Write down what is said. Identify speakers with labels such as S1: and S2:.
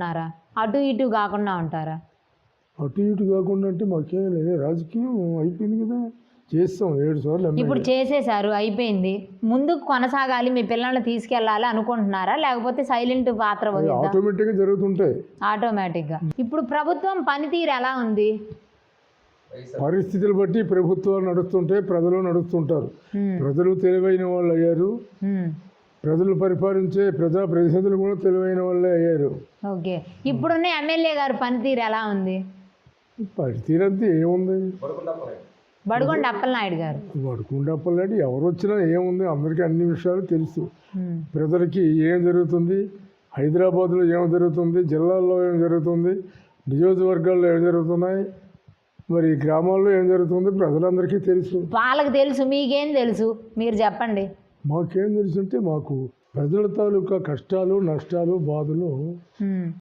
S1: అనుకుంటున్నారా? అటు ఇటు కాకుండా ఉంటారా?
S2: అటు ఇటు కాకుండా అంటే మాకేం లేదు, రాజకీయం అయిపోయింది కదా, చేస్తాం 7 సార్లు
S1: ఇప్పుడు చేసేసారు, అయిపోయింది. ముందుకు కొనసాగాలి, మీ పిల్లల్ని తీసుకెళ్ళాలి అనుకుంటున్నారా? లేకపోతే సైలెంట్ పాత్ర
S2: ఆటోమేటిక్గా జరుగుతుంటాయి
S1: ఆటోమేటిక్గా? ఇప్పుడు ప్రభుత్వం పనితీరు ఎలా ఉంది?
S2: పరిస్థితులు బట్టి ప్రభుత్వాలు నడుస్తుంటే ప్రజలు నడుస్తుంటారు. ప్రజలు తెలివైన వాళ్ళు అయ్యారు, ప్రజలు పరిపాలించే ప్రజాప్రతినిధులు కూడా తెలివైన వాళ్ళే అయ్యారు.
S1: ఓకే, ఇప్పుడున్న ఎమ్మెల్యే గారు పనితీరు ఎలా ఉంది?
S2: పనితీరు అంతే ఏముంది,
S1: బడుగొండ అప్పలనాయుడు గారు.
S2: బడుగొండ అప్పలనాయుడు ఎవరు వచ్చినా ఏముంది, అందరికీ అన్ని విషయాలు తెలుసు. ప్రజలకి ఏం జరుగుతుంది, హైదరాబాద్లో ఏం జరుగుతుంది, జిల్లాల్లో ఏం జరుగుతుంది, నియోజకవర్గాల్లో ఏం జరుగుతున్నాయి, మరి గ్రామాల్లో ఏం జరుగుతుంది ప్రజలందరికీ తెలుసు.
S1: వాళ్ళకి తెలుసు, మీకేం తెలుసు మీరు చెప్పండి.
S2: మాకేం తెలుసు అంటే మాకు ప్రజల తాలూకా కష్టాలు నష్టాలు బాధలు